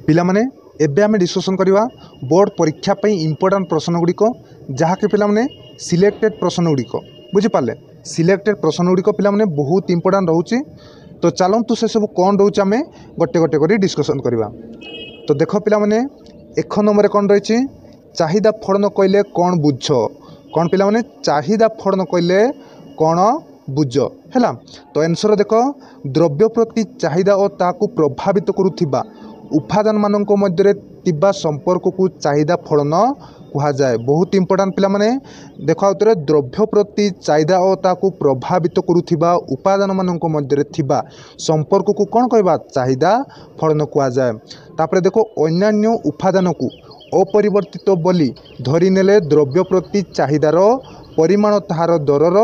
पिला माने एबे आमे डिस्कशन करवा बोर्ड परीक्षा पे इंपोर्टेंट प्रश्न गुड़िक जहाँकि पिला माने सिलेक्टेड प्रश्न गुड़िक बुझी पाले सिलेक्टेड प्रश्न गुड़िक पिला माने बहुत इंपोर्टेंट रोचे। तो चलतु से सब कौन रोचे आमे गोटे गोटे कर डिस्कशन करवा। तो देख पिला माने एक नंबर कौन रही चाहिदा फड़न कहले कौन बुझ कौन पिला माने चाहिदा फड़न कहले कौन बुझ है। तो आंसर देख द्रव्य प्रति चाहिदा और ताकू प्रभावित करुथिबा उपादान मानक मध्य तिबा संपर्क को चाहिदा फड़न कहा जाए। बहुत इंपोर्टेंट पिला माने देख आउतरे द्रव्य प्रति चाहिदा और ताकू प्रभावित करुथिबा उपादान मानक मध्य थिबा संपर्क को कौन कहबा चाहिदा फड़न कहा जाए। तापरे देखो अन्यान्य उपादान को अपरिवर्तित बोली धरी नेले द्रव्य प्रति चाहिदार परिमाण ताहार दरर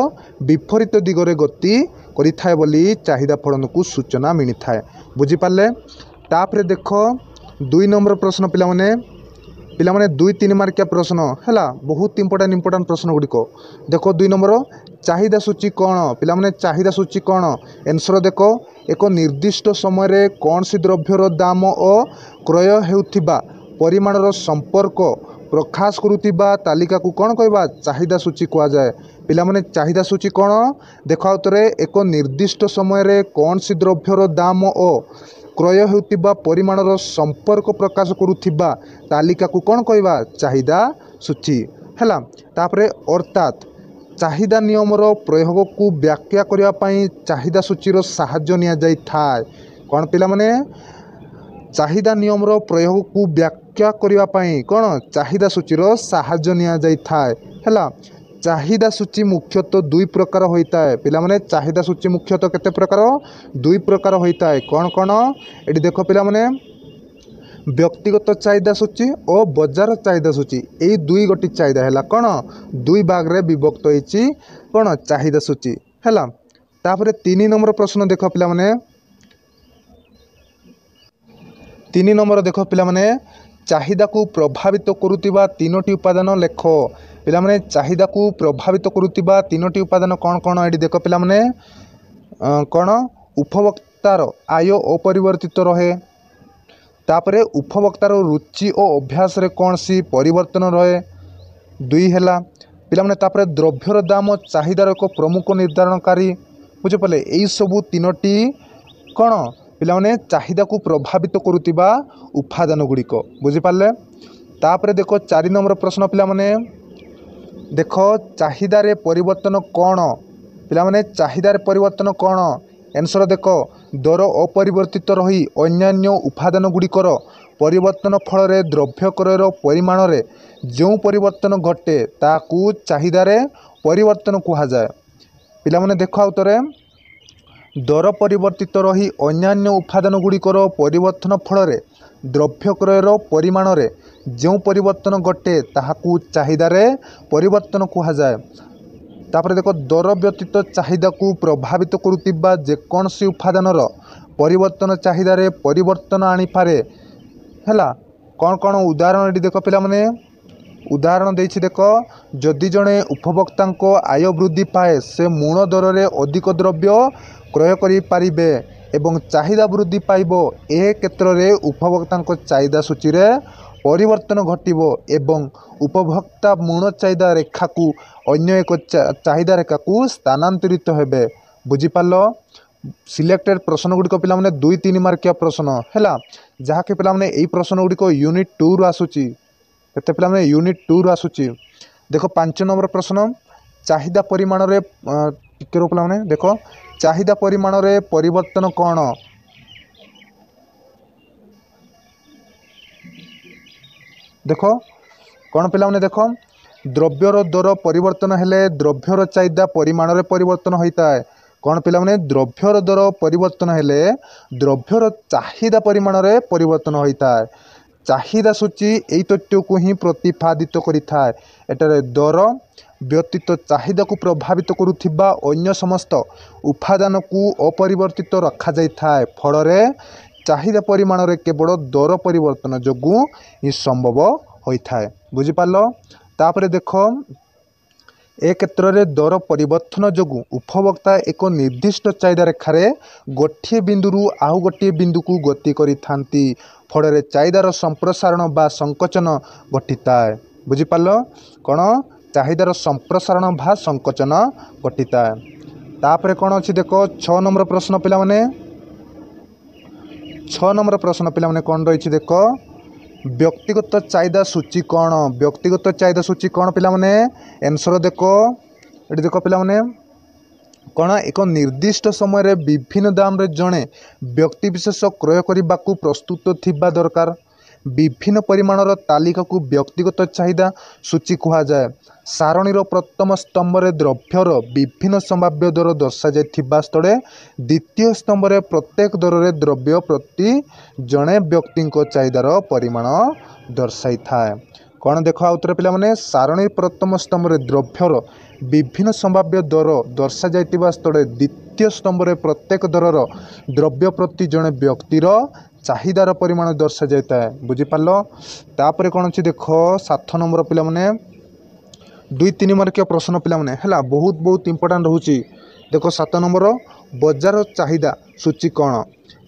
विपरीत दिगरे गति करिथाए बोली चाहिदा फड़न को सूचना मिली थाए। बुझी पाले। तापरे देख 2 नंबर प्रश्न पिला माने 2-3 मार्किया प्रश्न है बहुत इंपोर्टेंट प्रश्न गुड़िक देख 2 नंबर चाहिदा सूची कौन पिला माने चाहिदा सूची कौन आंसर देख एक निर्दिष्ट समय कौन सी द्रव्यर दाम और क्रय हेउथिबा परिमाणर संपर्क प्रकाश करुथिबा तालिका को कौन कहबा चाहिदा सूची कहा जाए। पिला माने चाहिदा सूची कौन देख आउतरे एक निर्दिष्ट समय कौन सी द्रव्यर दाम और क्रय हेउथिबा परिमाणर संपर्क प्रकाश करुथिबा तालिका को कौन कहबा चाहिदा सूची है। तापरे अर्थात चाहिदा नियमर प्रयोग को व्याख्या करने पाई चाहिदा सूचीर साहाय्य निया जाई थाए। कौन पिला माने चाहिदा नियमर प्रयोग को व्याख्या करने पाई कौन चाहिदा सूचीर साहाय्य निया जाई थाए है। चाहिदा सूची मुख्यतः 2 प्रकार होता है। पिला माने चाहिदा सूची मुख्यतः केते प्रकार 2 प्रकार होता है। कौन कौन ये देख पिला माने व्यक्तिगत चाहिदा सूची और बजार चाहिदा सूची यही 2 गोटी चाहिदा है कौन 2 भाग रे विभक्त होती कौन चाहिदा सूची है। तापरे 3 नंबर प्रश्न देख पिला माने 3 नंबर देख पिला माने चाहिदा को प्रभावित करुतिबा 3टी उपादान लेख। पिला माने चाहिदा को प्रभावित करुतिबा 3टी उपादान कौन कौन ये देख पिला माने कौन उपभोक्तार आय अपरिवर्तित रहे। तापरे उपभोक्तार रुचि और अभ्यास रे कौन सी परिवर्तन रहे 2 है। पिला माने तापरे द्रव्यर दाम चाहिदार एक प्रमुख निर्धारणकारी बुझे पाले यही सबू 3टी कौन पिला माने चाहिदा को प्रभावित करुतिबा उपादान गुड़िक बुझी पाले। तापरे देखो 4 नंबर प्रश्न पिला माने देख चाहिदारे परिवर्तन कौन पिला माने चाहिदारे परिवर्तन कौन आंसर देख दर अपरिवर्तित रही अन्यान्य उपादान गुड़िकर परिवर्तन फल द्रव्य क्रयर परिमाण रे जो परिवर्तन घटे ताकू चाहिदारे परिवर्तन कहा जाए। पिला माने देख आउतरे दर परिवर्तित रही अन्यान्य उपादान गुड़िकर परिवर्तन फल द्रव्य क्रयर परिमाण रे जो परिवर्तन घटे ताहाकू चाहिदारे परिवर्तन कहा जाए। तापर देखो दर व्यतीत चाहिदा को प्रभावित करुतिबा जेकोसी उपादानर परिवर्तन चाहिदारे परिवर्तन आनी पारे है। कौन कौन उदाहरण देख पिला माने उदाहरण देछि देख जदि जड़े उपभोक्ता आय वृद्धि पाए से मूल दर में अधिक द्रव्य क्रय करि पारिबे एवं चाहिदा वृद्धि पाइब ए क्षेत्र में उपभोक्ता चाहिदा सूची रे परिवर्तन घटिबो एवं उपभोक्ता मूल चाहिदा रेखा को अन्य एक चाहिदा रेखा को स्थानांतरित हेबे। बुझी पाल। सिलेक्टेड प्रश्न गुड़िक पिला माने 2-3 मार्किया प्रश्न है जहाँकि पिला माने एई प्रश्न गुड़िक यूनिट 2 रु आसुची केते पिला माने यूनिट 2 रु आसुची। देखो 5 नंबर प्रश्न चाहिदा परिमाण रे टिके पिला माने देखो चाहिदा परिमाण रे परिवर्तन कौन देख कौन पिला माने देख द्रव्यर दर परिवर्तन हेले द्रव्यर चाहिदा परिमाण रे परिवर्तन होता है। कौन पिला माने द्रव्यर दर परिवर्तन हेले द्रव्यर चाहिदा परिमाण रे परिवर्तन होता है। चाहिदा सूची यही तथ्य को ही प्रतिपादित करिथा है। एटारे दर व्यतीत चाहिदा को प्रभावित करुथिबा अन्य समस्त उपादान को अपरिवर्तित रखा जाइथा है। फल चाहिदा परिमाण रे केवल दर परिवर्तन जोगु ही संभव होता है। बुझी पाल। तापरे देख ए क्षेत्र में दर परिवर्तन जोगु उपभोक्ता एक निर्दिष्ट चाहिदा रेखार गोटे बिंदु आउ गोटे बिंदु को गति करिथांती ଫଳରେ ଚାହିଦାର ସମ୍ପ୍ରସାରଣ ବା ସଂକୋଚନ ଘଟିଥାଏ। ବୁଝିପାରିଲ କ'ଣ ଚାହିଦାର ସମ୍ପ୍ରସାରଣ ବା ସଂକୋଚନ ଘଟିଥାଏ। ତାପରେ କ'ଣ ଅଛି ଦେଖ 6 ନମ୍ବର ପ୍ରଶ୍ନ ପିଲାମାନେ 6 ନମ୍ବର ପ୍ରଶ୍ନ ପିଲାମାନେ କ'ଣ ରହିଛି ଦେଖ ବ୍ୟକ୍ତିଗତ ଚାହିଦା ସୂଚୀ କ'ଣ? ବ୍ୟକ୍ତିଗତ ଚାହିଦା ସୂଚୀ କ'ଣ ପିଲାମାନେ ଆନ୍ସର ଦେଖ ଏଠି ଦେଖ ପିଲାମାନେ କ'ଣ ଏକ ନିର୍ଦ୍ଦିଷ୍ଟ ସମୟରେ ବିଭିନ୍ନ ଦାମରେ ଜଣେ ବ୍ୟକ୍ତିବିଶେଷ କ୍ରୟ କରିବାକୁ ପ୍ରସ୍ତୁତ ଥିବା ଦରକାର। ବିଭିନ୍ନ ପରିମାଣର ତାଲିକାକୁ ବ୍ୟକ୍ତିଗତ ଚାହିଦା ସୂଚୀ କୁହାଯାଏ। ସାରଣୀର ପ୍ରଥମ ସ୍ତମ୍ଭରେ ଦ୍ରବ୍ୟର ବିଭିନ୍ନ ସମ୍ଭାବ୍ୟ ଦର ଦର୍ଶାଯାଇଥିବା ସ୍ଥଳେ ଦ୍ୱିତୀୟ ସ୍ତମ୍ଭରେ ପ୍ରତ୍ୟେକ ଦରରେ ଦ୍ରବ୍ୟ ପ୍ରତି ଜଣେ ବ୍ୟକ୍ତିଙ୍କ ଚାହିଦାର ପରିମାଣ ଦର୍ଶାଇଥାଏ। କ'ଣ ଦେଖ ଆଉଥରେ ପିଲାମାନେ ସାରଣୀ ପ୍ରଥମ ସ୍ତମ୍ଭରେ ଦ୍ରବ୍ୟର ବିଭିନ୍ନ ସମ୍ଭାବ୍ୟ ଦର ଦର୍ଶାଯାଇଥିବା ସ୍ଥଳେ ଦ୍ୱିତୀୟ ସ୍ତମ୍ଭରେ ପ୍ରତ୍ୟେକ ଦରର ଦ୍ରବ୍ୟ ପ୍ରତି ଜଣେ ବ୍ୟକ୍ତିର ଚାହିଦାର ପରିମାଣ ଦର୍ଶାଯାଇଥାଏ। ବୁଝିପାରିଲ ତାପରେ କ'ଣ ଅଛି ଦେଖ 7 ନମ୍ବର ପିଲାମାନେ 2-3 ମାର୍କିଆ ପ୍ରଶ୍ନ ପିଲାମାନେ ହେଲା ବହୁତ ଇମ୍ପୋର୍ଟାଣ୍ଟ ରହୁଛି। ଦେଖ 7 ନମ୍ବର ବଜାର ଚାହିଦା ସୂଚୀ କ'ଣ?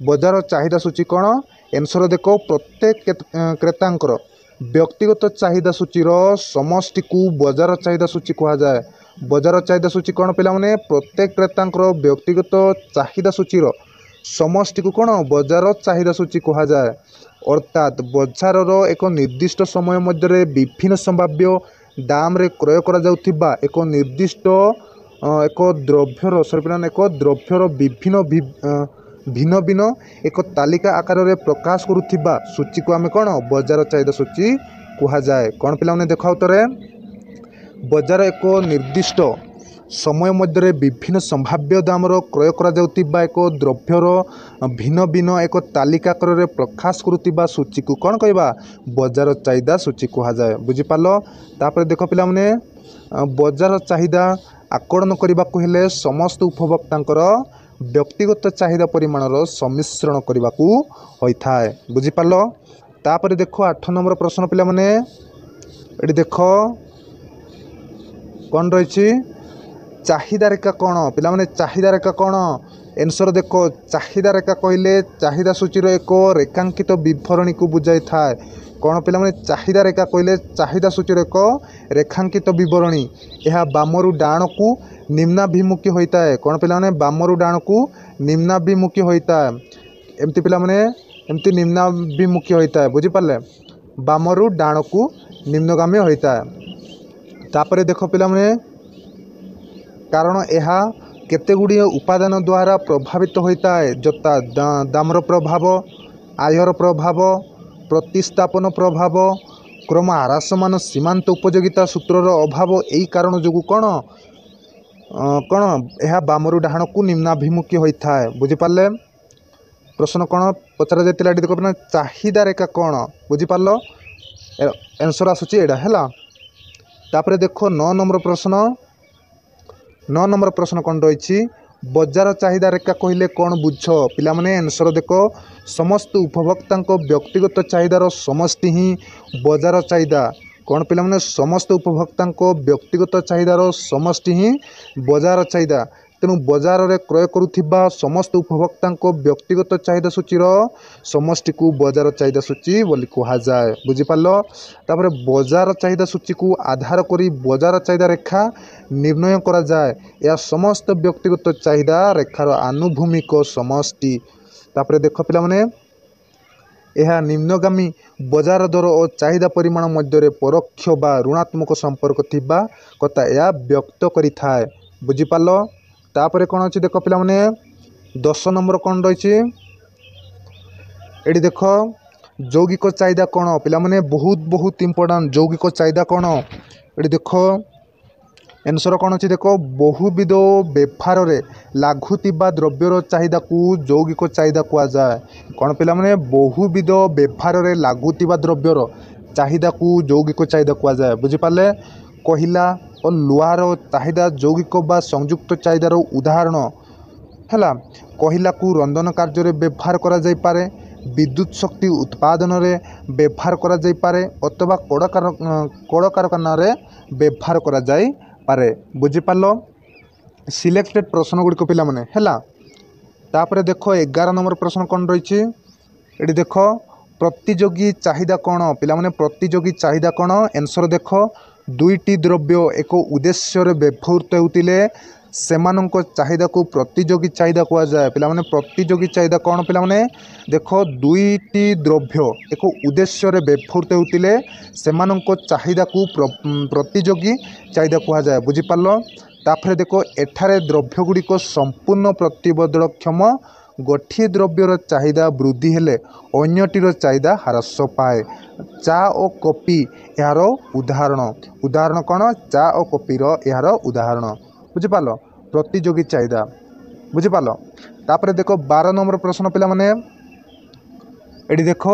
ବଜାର ଚାହିଦା ସୂଚୀ କ'ଣ ଆନ୍ସର ଦେଖ ପ୍ରତ୍ୟେକ କ୍ରେତାଙ୍କର ବ୍ୟକ୍ତିଗତ ଚାହିଦା ସୂଚୀର ସମଷ୍ଟିକୁ ବଜାର ଚାହିଦା ସୂଚୀ କୁହାଯାଏ। ବଜାର ଚାହିଦା ସୂଚୀ କ'ଣ ପିଲାମାନେ ପ୍ରତ୍ୟେକ କ୍ରେତାଙ୍କର ବ୍ୟକ୍ତିଗତ ଚାହିଦା ସୂଚୀର ସମଷ୍ଟିକୁ କ'ଣ ବଜାର ଚାହିଦା ସୂଚୀ କୁହାଯାଏ। ଅର୍ଥାତ୍ ବଜାରର ଏକ ନିର୍ଦ୍ଦିଷ୍ଟ ସମୟ ମଧ୍ୟରେ ବିଭିନ୍ନ ସମ୍ଭାବ୍ୟ ଦାମରେ କ୍ରୟ କରାଯାଉଥିବା ଏକ ନିର୍ଦ୍ଦିଷ୍ଟ ଏକ ଦ୍ରବ୍ୟର ଭିନ୍ନ ଭିନ୍ନ ଏକ ତାଲିକା ଆକାରରେ ପ୍ରକାଶ କରୁଥିବା ସୂଚୀକୁ ଆମେ କ'ଣ ବଜାର ଚାହିଦା ସୂଚୀ କୁହାଯାଏ। କ'ଣ ପିଲାମାନେ ଦେଖ ଉତ୍ତରେ ବଜାର ଏକ ନିର୍ଦ୍ଦିଷ୍ଟ ସମୟ ମଧ୍ୟରେ ବିଭିନ୍ନ ସମ୍ଭାବ୍ୟ ଦାମର କ୍ରୟ କରାଯାଉଥିବା ଏକ ଦ୍ରବ୍ୟର ଭିନ୍ନ ଭିନ୍ନ ଏକ ତାଲିକା ଆକାରରେ ପ୍ରକାଶ କରୁଥିବା ସୂଚୀକୁ କ'ଣ କହିବା ବଜାର ଚାହିଦା ସୂଚୀ କୁହାଯାଏ। ବୁଝିପାରିଲ ତାପରେ ଦେଖ ପିଲାମାନେ ବଜାର ଚାହିଦା ଆକଳନ କରିବାକୁ ହେଲେ ସମସ୍ତ ଉପଭୋକ୍ତାଙ୍କର ବ୍ୟକ୍ତିଗତ ଚାହିଦା ପରିମାଣର ସମ୍ମିଶ୍ରଣ କରିବାକୁ ହୋଇଥାଏ। ବୁଝିପାରିଲ ତାପରେ ଦେଖ 8 ନମ୍ବର ପ୍ରଶ୍ନ ପିଲାମାନେ ଏଠି ଦେଖ କ'ଣ ରହିଛି ଚାହିଦା ରେଖା କ'ଣ? ପିଲାମାନେ ଚାହିଦା ରେଖା କ'ଣ ଆନ୍ସର ଦେଖ ଚାହିଦା ରେଖା କହିଲେ ଚାହିଦା ସୂଚୀର ଏକ ରେଖାଙ୍କିତ ବିବରଣୀକୁ ବୁଝାଇଥାଏ। କ'ଣ ପିଲାମାନେ ଚାହିଦା ରେଖା କହିଲେ ଚାହିଦା ସୂଚୀର ଏକ ରେଖାଙ୍କିତ ବିବରଣୀ। ଏହା ବାମରୁ ଡାହାଣକୁ ନିମ୍ନାଭିମୁଖୀ ହୋଇଥାଏ। କ'ଣ ପିଲାମାନେ ବାମରୁ ଡାହାଣକୁ ନିମ୍ନାଭିମୁଖୀ ହୋଇଥାଏ। ଏମିତି ପିଲାମାନେ ଏମିତି ନିମ୍ନାଭିମୁଖୀ ହୋଇଥାଏ। ବୁଝିପାରିଲେ ବାମରୁ ଡାହାଣକୁ ନିମ୍ନଗାମୀ ହୋଇଥାଏ। ତାପରେ ଦେଖ ପିଲାମାନେ କାରଣ ଏହା କେତେଗୁଡ଼ିଏ ଉପାଦାନ ଦ୍ୱାରା ପ୍ରଭାବିତ ହୋଇଥାଏ ଯଥା ଦାମର ପ୍ରଭାବ, ଆୟର ପ୍ରଭାବ, ପ୍ରତିସ୍ଥାପନ ପ୍ରଭାବ, କ୍ରମ ହ୍ରାସମାନ ସୀମାନ୍ତ ଉପଯୋଗିତା ସୂତ୍ରର ଅଭାବ। ଏହି କାରଣ ଯୋଗୁଁ କ'ଣ ଏହା ବାମରୁ ଡାହାଣକୁ ନିମ୍ନାଭିମୁଖୀ ହୋଇଥାଏ। ବୁଝିପାରିଲେ ପ୍ରଶ୍ନ କ'ଣ ପଚରା ଯାଇଥିଲା ଏଠି ଦେଖ ଚାହିଦା ରେଖା କ'ଣ? ବୁଝିପାରିଲ ଆନ୍ସର ଆସୁଛି ଏଇଟା ହେଲା। ତାପରେ ଦେଖ 9 ନମ୍ବର ପ୍ରଶ୍ନ 9 ନମ୍ବର ପ୍ରଶ୍ନ କ'ଣ ରହିଛି ବଜାର ଚାହିଦା ରେଖା କହିଲେ କ'ଣ ବୁଝ? ପିଲାମାନେ ଆନ୍ସର ଦେଖ ସମସ୍ତ ଉପଭୋକ୍ତାଙ୍କ ବ୍ୟକ୍ତିଗତ ଚାହିଦାର ସମଷ୍ଟି ହିଁ ବଜାର ଚାହିଦା। କ'ଣ ପିଲାମାନେ ସମସ୍ତ ଉପଭୋକ୍ତାଙ୍କ ବ୍ୟକ୍ତିଗତ ଚାହିଦାର ସମଷ୍ଟି ହିଁ ବଜାର ଚାହିଦା। ତେଣୁ ବଜାରରେ କ୍ରୟ କରୁଥିବା ସମସ୍ତ ଉପଭୋକ୍ତାଙ୍କ ବ୍ୟକ୍ତିଗତ ଚାହିଦା ସୂଚୀର ସମଷ୍ଟିକୁ ବଜାର ଚାହିଦା ସୂଚୀ ବୋଲି କୁହାଯାଏ। ବୁଝିପାରିଲ ତାପରେ ବଜାର ଚାହିଦା ସୂଚୀକୁ ଆଧାର କରି ବଜାର ଚାହିଦା ରେଖା ନିର୍ଣ୍ଣୟ କରାଯାଏ। ଏହା ସମସ୍ତ ବ୍ୟକ୍ତିଗତ ଚାହିଦା ରେଖାର ଆନୁଭୂମିକ ସମଷ୍ଟି। ତାପରେ ଦେଖ ପିଲାମାନେ ଏହା ନିମ୍ନଗାମୀ ବଜାର ଦର ଓ ଚାହିଦା ପରିମାଣ ମଧ୍ୟରେ ପରୋକ୍ଷ ବା ଋଣାତ୍ମକ ସମ୍ପର୍କ ଥିବା କଥା ଏହା ବ୍ୟକ୍ତ କରିଥାଏ। ବୁଝିପାରିଲ ତାପରେ କ'ଣ ଅଛି ଦେଖ ପିଲାମାନେ 10 ନମ୍ବର କ'ଣ ରହିଛି ଏଠି ଦେଖ ଯୌଗିକ ଚାହିଦା କ'ଣ? ପିଲାମାନେ ବହୁତ ଇମ୍ପୋର୍ଟାଣ୍ଟ ଯୌଗିକ ଚାହିଦା କ'ଣ ଏଠି ଦେଖ ଆନ୍ସର କ'ଣ ଅଛି ଦେଖ ବହୁବିଧ ବ୍ୟବହାରରେ ଲାଗୁଥିବା ଦ୍ରବ୍ୟର ଚାହିଦାକୁ ଯୌଗିକ ଚାହିଦା କୁହାଯାଏ। କ'ଣ ପିଲାମାନେ ବହୁବିଧ ବ୍ୟବହାରରେ ଲାଗୁଥିବା ଦ୍ରବ୍ୟର ଚାହିଦାକୁ ଯୌଗିକ ଚାହିଦା କୁହାଯାଏ। ବୁଝିପାରିଲେ କୋଇଲା ଓ ଲୁହାର ଚାହିଦା ଯୌଗିକ ବା ସଂଯୁକ୍ତ ଚାହିଦାର ଉଦାହରଣ ହେଲା। କୋଇଲାକୁ ରନ୍ଧନ କାର୍ଯ୍ୟରେ ବ୍ୟବହାର କରାଯାଇପାରେ, ବିଦ୍ୟୁତ ଶକ୍ତି ଉତ୍ପାଦନରେ ବ୍ୟବହାର କରାଯାଇପାରେ ଅଥବା କଳକାରଖାନାରେ ବ୍ୟବହାର କରାଯାଇପାରେ। ବୁଝିପାରିଲ ସିଲେକ୍ଟେଡ୍ ପ୍ରଶ୍ନ ଗୁଡ଼ିକ ପିଲାମାନେ ହେଲା। ତାପରେ ଦେଖ 11 ନମ୍ବର ପ୍ରଶ୍ନ କ'ଣ ରହିଛି ଏଠି ଦେଖ प्रतियोगी चाहिदा कौन पिलाने प्रतियोगी चाहिदा कौन आंसर देख दुईटी द्रव्य एक उद्देश्य व्यवहृत होते सेमानक चाहिदा को प्रतियोगी चाहिदा कह जाए पिलाने प्रतियोगी चाहिदा कौन पिलाने देख दुईटी द्रव्य एक उद्देश्य व्यवहृत होते सेमानक चाहिदा को प्रतियोगी चाहिदा कह जाए बुझीपार तापर देख एठारे द्रव्य गुड़िक संपूर्ण प्रतिबदलक्षम गोटे द्रव्यर चाहिदा वृद्धि हेले अन्यटीर चाहिदा ह्रास पाए चा और कॉफी यार उदाहरण उदाहरण कौन चा और कॉफीर यार उदाहरण बुझीपाल प्रतियोगी चाहिदा बुझीपाल तापर देख 12 नंबर प्रश्न पिला माने एडी देख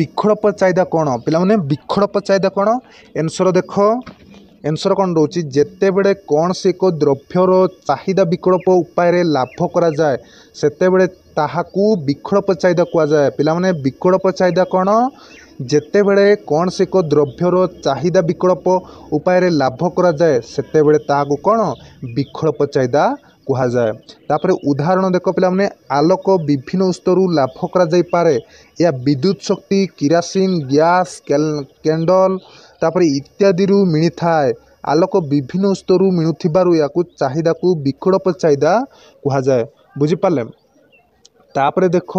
विकल्प चाहिदा कौन पिला माने विकल्प चाहिदा कौन आंसर देख आंसर कौन रोचे जिते बड़े कौन से एक द्रव्यर चाहिदा विकल्प उपाय लाभ करा जाए सेते बड़े ताहाकू विकल्प चाहिदा कह जाए पिला माने विकल्प चाहिदा कौन जिते बड़े कौन से एक द्रव्यर चाहिदा विकल्प उपाय लाभ करा जाए सेते बड़े ताहाकू कौन विकल्प चाहिदा कह जाए तापर उदाहरण देख पिला माने आलोक विभिन्न उत्सरू लाभ करा जाई पारे या विद्युत शक्ति किरासिन गैस कैंडल तापर इत्यादि मिली थाए आलोक विभिन्न उत्सरू मिलुथिबारु याकू चाहिदा को विकल्प चाहिदा कह जाए बुझीपारे तापर देख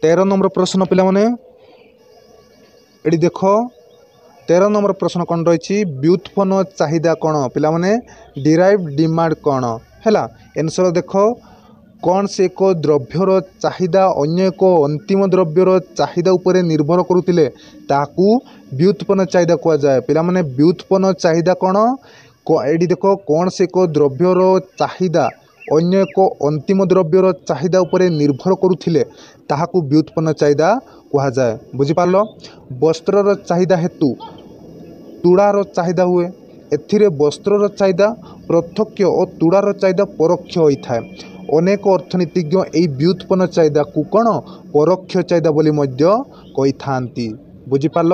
13 नंबर प्रश्न पिला माने एडी देख 13 नंबर प्रश्न कौन रही व्युत्पन्न चाहिदा कौन पिला माने डिराइव डिमांड कौन है आंसर देख कौन से एक द्रव्यर चाहिदा अन्य एक अंतिम द्रव्यर चाहिदा उपरे निर्भर करुतिले ताकू व्युत्पन्न चाहिदा कह जाए पिला माने व्युत्पन्न चाहिदा कौन एडी देख कौन से एक द्रव्यर चाहिदा अन्य एक अंतिम द्रव्यर चाहिदा उपरे निर्भर करुतिले ताहाकू व्युत्पन्न चाहिदा कह जाए बुझीपार वस्त्रर चाहिदा हेतु तुड़ार चाहिदा हुए एथिरे वस्त्रर चाहिदा प्रत्यक्ष और तुड़ार चाहिदा परोक्ष होता है अनेक अर्थनीतिज्ञ यही व्युत्पन्न चाहिदा को कौन परोक्ष चाहिदा बोली मध्य कही थांती बुझीपार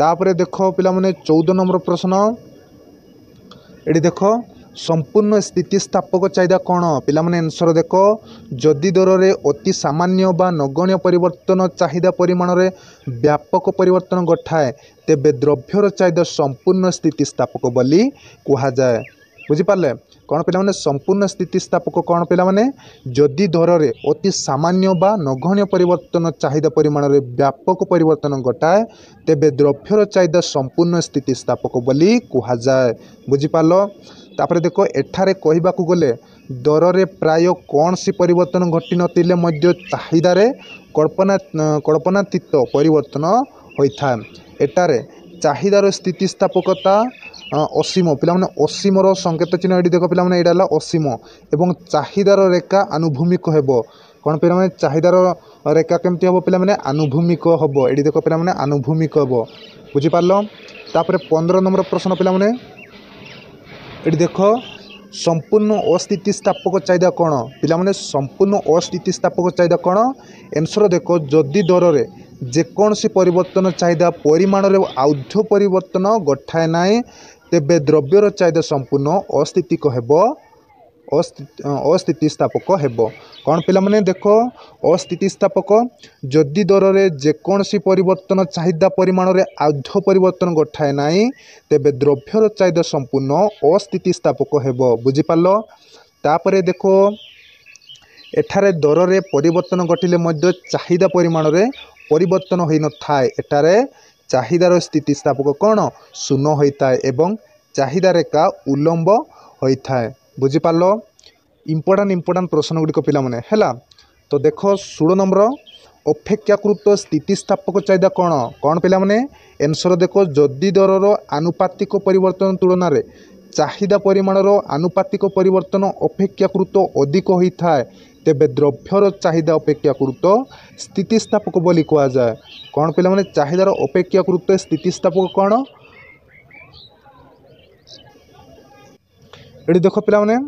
तापर देख पिला माने 14 नंबर प्रश्न एडी देख संपूर्ण स्थितिस्थापक चाहिदा कौन पिला माने आंसर देख जदि दर रे अति सामान्य बा नगण्य परिवर्तन चाहिदा परिमाण रे व्यापक परिवर्तन घटाए तेबे द्रव्यर चाहिदा संपूर्ण स्थितिस्थापक बोली कहा जाए बुझीपारे कौन पिला माने संपूर्ण स्थितिस्थापक कौन पिला माने जदि दर रे अति सामान्य बा नगण्य परिवर्तन चाहिदा परिमाण रे व्यापक परिवर्तन घटाए तेबे द्रव्यर चाहिदा संपूर्ण स्थितिस्थापक बोली कहा जाए बुझीपार तापर देख एठारे कहबाकू गले दर रे प्राय कौन सी परिवर्तन घटी नथिले मध्य चाहिदार कल्पनातीत परिवर्तन होता है एटारे चाहिदार स्थितिस्थापकता असीम पिला माने असीमर संकेत चिन्ह ये देख पिला माने एटा हला असीम एवं चाहिदार रेखा आनुभूमिक हेबो कौन पिला माने चाहिदार रेखा केमती हेबो पिला माने आनुभूमिक हेबो ये देख पिला माने आनुभूमिक हेबो बुझीपारलो तापर 15 नंबर प्रश्न पिला माने ये देख संपूर्ण अस्थितिस्थापक चाहिदा कौन पिला माने संपूर्ण अस्थितिस्थापक चाहिदा कौन आंसर देख जदि दर रे जेकोसी परिवर्तन चाहिदा परिमाण रे आउध्य परिवर्तन घटाए नाए तेबे द्रव्यर चाहिदा संपूर्ण अस्थितिक हेबो अस्थितिस्थापक हेबो कौन पिला माने देख अस्थितिस्थापक जदि दर रे जेकोसी परिवर्तन चाहिदा परिमाण रे आउध्य परिवर्तन घटाए नाए तेबे द्रव्यर चाहिदा संपूर्ण अस्थितिस्थापक हेबो बुझीपारलो तापरे देखो एठारे दर रे परिवर्तन घटिले मध्य चाहिदा परिमाण रे परिवर्तन होई न थाए एटारे चाहिदार स्थितिस्थापक कौन शून्य होता है एवं चाहिदा रेखा उल्लंब होता है बुझीपार इंपोर्टाट प्रश्न गुड़िक पिला माने हैला तो देख 16 नंबर अपेक्षाकृत स्थितिस्थापक चाहिदा कौन कौन पिला माने आंसर देख जदि दरर आनुपातिक परिवर्तन तुलन में चाहिदा परिमाणर आनुपातिक परिवर्तन अपेक्षाकृत अधिक होता है तेबे द्रव्यर चाहिदा अपेक्षाकृत स्थितिस्थापक बोली कह जाए कौन पिला माने चाहिदार अपेक्षाकृत स्थितिस्थापक कौन ये देख पिला माने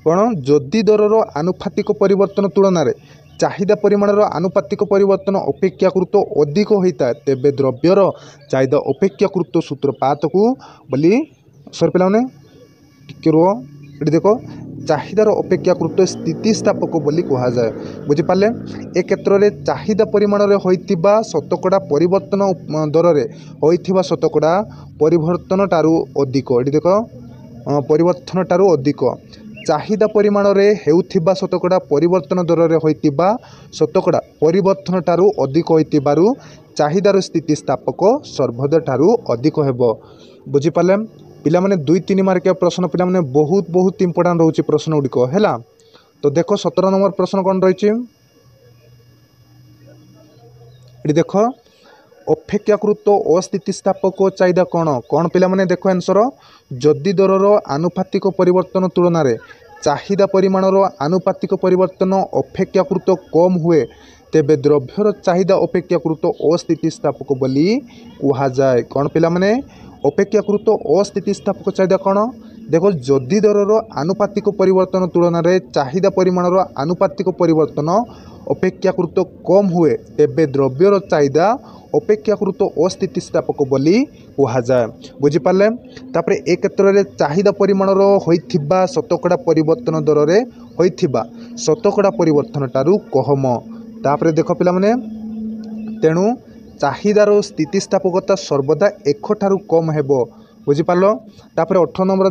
कौन जदि दरर आनुपातिक परिवर्तन तुलन में चाहिदा परिमाणर आनुपातिक परिवर्तन अपेक्षाकृत अधिक होता है तेबे द्रव्यर चाहिदा अपेक्षाकृत सूत्रपात को बोली सर पिला माने टिके रुह ये देख चाहिदार अपेक्षाकृत स्थितिस्थापक बोली कह जाए बुझिपारे। ए क्षेत्र में चाहिदा परिमाण में होइतिबा शतकड़ा परिवर्तन दर में होइतिबा शतकड़ा परिवर्तन ठारू अधिक। ये देख परिवर्तन ठारू अधिक चाहिदा परिमाण में हेउथिबा शतकड़ा परिवर्तन दर में होइतिबा शतकड़ा परिवर्तन ठारू अधिक होइतिबारु चाहिदार स्थितिस्थापक सर्वोदय ठारू अधिक हेबो। बुझिपारे पिला माने 2-3 मार्किया प्रश्न पिला माने बहुत बहुत इंपोर्टेंट रोचे प्रश्न गुड़िक है। तो देखो 17 नंबर प्रश्न कौन रही देख अपेक्षाकृत अस्थितिस्थापक चाहिदा कौन कौन पिला माने देखो आंसर जदि दरर आनुपातिक परिवर्तन तुलन में चाहिदा परिमाणर आनुपातिक परिवर्तन अपेक्षाकृत कम हुए तेबे द्रव्यर चाहिदा अपेक्षाकृत अस्थितिस्थापक बोली कह जाए। कौन पिला माने अपेक्षाकृत अस्थितिस्थापक चाहिदा कौन देखो जदि दरर आनुपातिक परिवर्तन तुलन में चाहिदा परिमाणर आनुपातिक परिवर्तन अपेक्षाकृत कम हुए तेबे द्रव्यर चाहिदा अपेक्षाकृत अस्थितिस्थापक बोली कह जाए। बुझिपारे तापर ए क्षेत्र में चाहिदा परिमाणर होइथिबा शतकड़ा परिवर्तन दर में होइथिबा शतकड़ा परिवर्तन ठारू कम। तापर देख पिला माने तेणु चाहिदार स्थितिस्थापकता सर्वदा 1 ठारू कम हेबो। बुझिपार। तापर 18 नंबर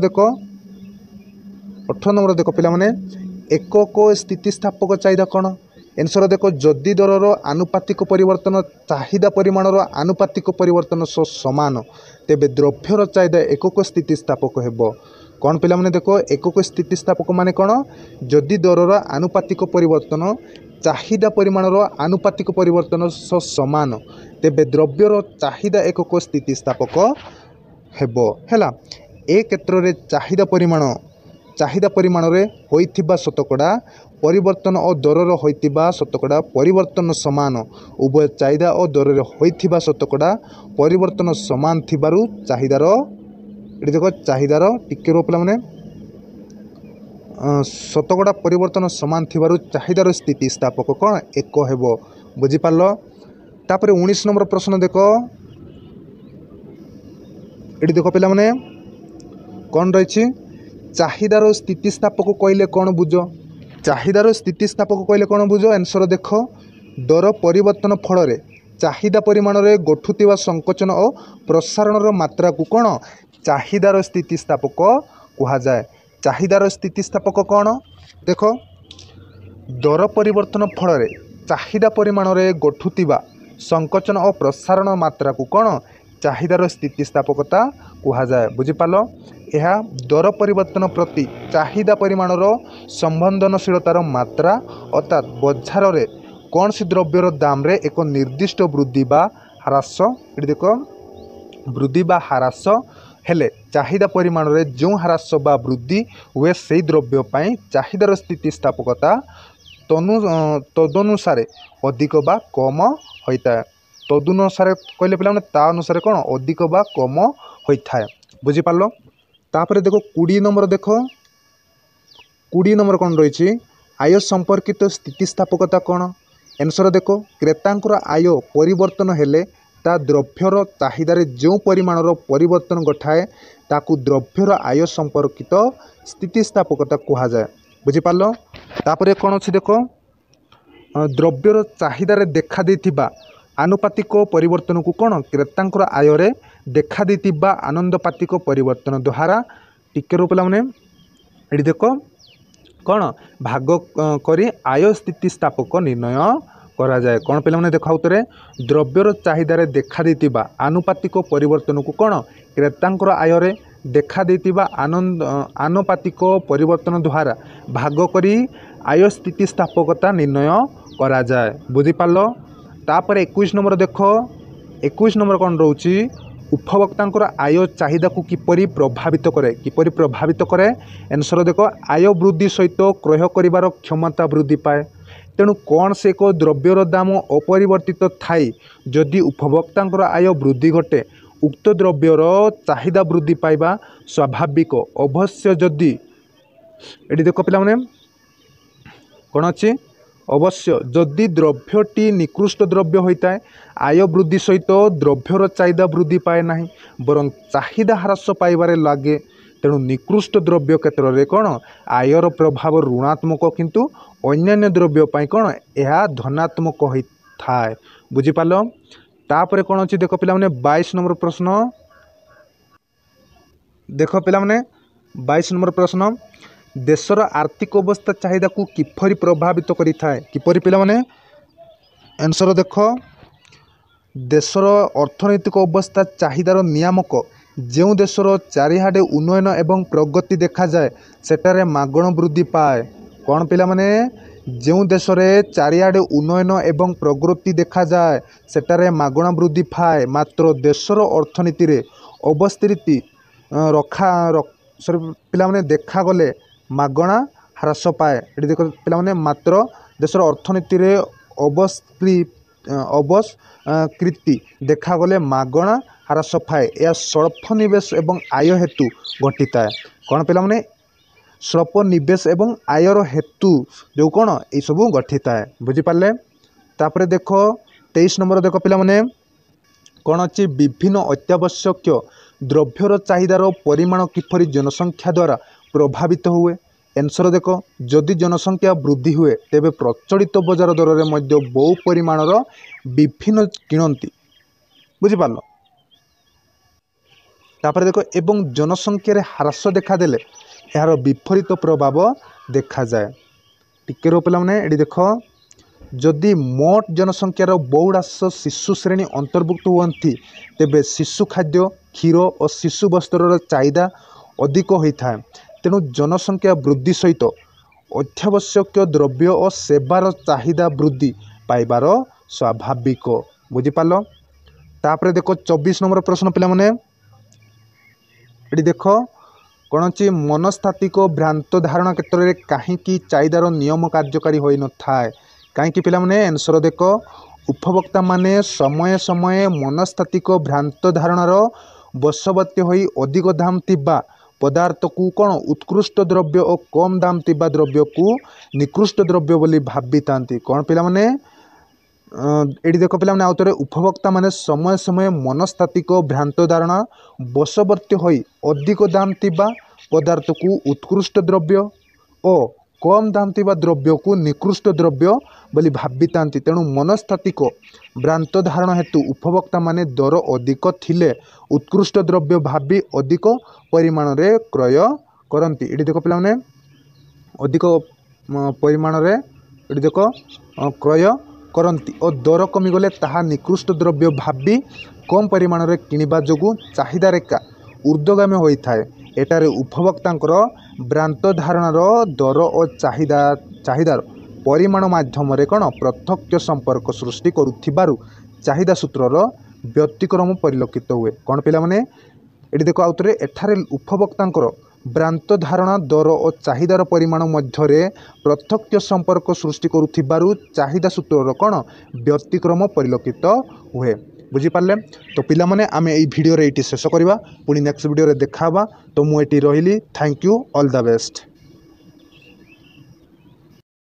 देख पिला माने एकक स्थितिस्थापक चाहिदा कौन आंसर देखो जदि दरर आनुपातिक परिवर्तन चाहिदा परिमाणर आनुपातिक परिवर्तन समान तेबे द्रव्यर चाहिदा एकक स्थितिस्थापक हेबो। कौन पिला माने देखो एकक स्थितिस्थापक माने कौन जदि दरर आनुपातिक परिवर्तन चाहिदा परिमाणर आनुपातिक परिवर्तन समान तेबे द्रव्यर चाहिदा एकक स्थितिस्थापक हेबो हैला। ए क्षेत्र में चाहिदा परिमाण रे होइथिबा शतकड़ा परिवर्तन और दर होइथिबा शतकड़ा परिवर्तन समान उभय चाहिदा और दर होइथिबा शतकड़ा परिवर्तन समान थिबारु चाहिदार ये देखो चाहिदार टिके रो पिला माने शतकड़ा परिवर्तन समान थिबारु चाहिदार स्थितिस्थापक कौन 1 हेबो। बुझिपार। तापर 19 नंबर प्रश्न देखो ये देखो पिला माने कौन रही चाहिदार स्थितिस्थापक कहले कौन बुझ चाहिदार स्थितिस्थापक कहले कौन बुझ आंसर देख दर परिवर्तन फल चाहिदा परिमाण में गठुवा संकोचन और प्रसारण मात्रा को कौन चाहिदार स्थितिस्थापक कह जाए। चाहिदार स्थितिस्थापक कौन देख दर परिवर्तन फल चाहिदा परिमाण में गठुवा संकोचन और प्रसारण मात्रा को कौन चाहिदार स्थितिस्थापकता कह जाए। बुझिपार। यह दर परिवर्तन प्रति चाहिदा परिमाणर संबंधनशीलतार मात्रा अर्थात बजार में कौन सी द्रव्यर दाम रे एक निर्दिष्ट वृद्धि बा ह्रास ये देख वृद्धि बा ह्रास हेले चाहिदा परिमाण रे जो ह्रास बा वृद्धि हुए से द्रव्य पाई चाहिदार स्थितिस्थापकता तदनुसारे अधिक बा कम होता है। तदनुसारे कहले पिला माने ता अनुसार कौन अधिक बा कम होता है। बुझिपार। तापर देखो 20 नंबर देख 20 नंबर कौन रही आय संपर्कित स्थितिस्थापकता कौन आंसर देखो क्रेतांकर आय परिवर्तन हेले ता द्रव्यर चाहिदार जो परिमाणर परिवर्तन घटाए ताकू द्रव्यर आय संपर्कित स्थितिस्थापकता कह जाए। बुझिपार। तापर कौन अच्छी देख द्रव्यर चाहिदार देखा देथिबा आनुपातिक परिवर्तन को कौन क्रेतांकर आय रे देखा देथिबा आनंदपातिक परिवर्तन द्वारा टिके रो पिला माने एडी देख कौन भाग करी आय स्थितिस्थापक निर्णय करा जाए। कौन पिला माने देखा उत्तरे द्रव्यर चाहिदार देखा देथिबा आनुपातिक परिवर्तन को कौन क्रेतांकर आय रे देखा देथिबा आनुपातिक परिवर्तन द्वारा भाग करी आय स्थितिस्थापकता निर्णय करा जाए। बुझिपार। तापर 21 नंबर देख 21 नंबर कौन रोची उपभोक्तांकर आय चाहिदा को किपरि प्रभावित करे आंसर देख आय वृद्धि सहित क्रय करिवार क्षमता वृद्धि पाए। तेणु कौन से एक द्रव्यर दाम अपरिवर्तित थाई जदि उपभोक्तांकर आय वृद्धि घटे उक्त द्रव्यर चाहिदा वृद्धि पाइबा स्वाभाविक अवश्य जदि ये देख पिला माने कौन अच्छी अवश्य जदि द्रव्यटी निकृष्ट द्रव्य होता है आय वृद्धि सहित द्रव्यर चाहिदा वृद्धि पाए ना बरं चाहिदा ह्रास पाइबारे लगे तेणु निकृष्ट द्रव्य क्षेत्र में कौन आयर प्रभाव ऋणात्मक किंतु अन्य द्रव्य कौन यह धनात्मक होता है बुझीपाल। तापर कौन अच्छी देख पिला 22 नंबर प्रश्न देख पिला 22 नंबर प्रश्न देशर आर्थिक अवस्था चाहिदा को किपरि प्रभावित करि थाए किपरि पिला आंसर देख देशर अर्थनैतिक अवस्था चाहिदार नियामक जो देशर चारिहाडे उन्नयन एवं प्रगति देखा जाए सेटारे मागण वृद्धि पाए कौन पिला जो देश में चारिहाडे उन्नयन एवं प्रगति देखा जाए सेटारे मागण वृद्धि पाए मात्र देशर अर्थनीति रे अवस्थिति रखा पिला देखा गले मागणा ह्रास पाए ये देख पिला मात्र देशर अर्थनीति रे अवस्कृति देखा गले मागणा ह्रास पाए यह स्वल्प निवेश एवं आय हेतु घटिता है कौन पिला स्वल्प निवेश एवं आयर हेतु जो कौन ये सब गठिता है बुझीपारे। तापर देख 23 नंबर देख पिला कौन अच्छी विभिन्न अत्यावश्यक द्रव्यर चाहिदार परिमाण किपरि जनसंख्या द्वारा प्रभावित हुए आंसर देख जदि जनसंख्या वृद्धि हुए तेबे प्रचलित बजार दर में बहु परिमाणर विभिन्न किणती बुझीपार। तापर देख एवं जनसंख्या रे ह्रास देखादेले यार विपरीत प्रभाव देखा जाए टिके रो पिला ये देख जदि मोट जनसंख्यार बहुड़ास शिशु श्रेणी अंतर्भुक्त हुअन्ति तेबे शिशु खाद्य क्षीर और शिशु वस्त्र चाहिदा अधिक होता है तेणु जनसंख्या वृद्धि सहित अत्यावश्यक द्रव्य और सेवार चाहिदा वृद्धि पाइबार स्वाभाविक बुझीपाल। तापर देख 24 नंबर प्रश्न पिला ये देख कौन अच्छी मनस्तात्विक भ्रांत धारणा क्षेत्र में कहीं चाहिदार नियम कार्यकारी हो न थाए कहीं पिला आंसर देख उपभोक्ता माने समय समय मनस्तात्विक भ्रांत धारणार बशवर्ती होई अधिक दाम थिबा पदार्थ को कौन उत्कृष्ट द्रव्य और कम दाम थिबा द्रव्य को निकृष्ट द्रव्य बोली भाबी थांती कौन पिला ये देख पिला आउ थे उपभोक्ता माने समय समय मनस्तात्विक भ्रांत धारणा बशवर्ती होई अधिक दाम थिबा पदार्थ को उत्कृष्ट द्रव्य और कम दाम थिबा द्रव्य को निकृष्ट द्रव्य बोली भाबी थांती तेणु मनस्तात्विक भ्रांत धारणा हेतु उपभोक्ता माने दर अधिक थिले उत्कृष्ट द्रव्य भाबी अधिक परिमाण रे क्रय करती ये देख पिला अधिक परिमाण रे ये देख क्रय करती और दर कमिगले ताहा निकृष्ट द्रव्य भाबी कम परिमाण रे किनिबा जोगु चाहिदा रेखा ऊर्ध्वगामी होता है एटारे उपभोक्तांकर भ्रांत धारणार दर और चाहिदार परिमाण माध्यम कौन प्रत्यक्ष संपर्क सृष्टि करुथिबारु चाहिदा सूत्रर व्यतिक्रम परिलक्षित हुए कौन पिला ये देख आउ थे एठारे उपभोक्तांकर भ्रांत धारणा दर और चाहिदार परिमाण मध्य प्रत्यक्ष संपर्क सृष्टि करुथिबारु चाहिदा सूत्रर कौन व्यतिक्रम परिलक्षित हुए बुझीपारे। तो पिला माने आमे एई भिडियो रे एटी शेष करबा पुणी नेक्स्ट भिडियो रे देखा तो मु एटी रहिली thank you all the best.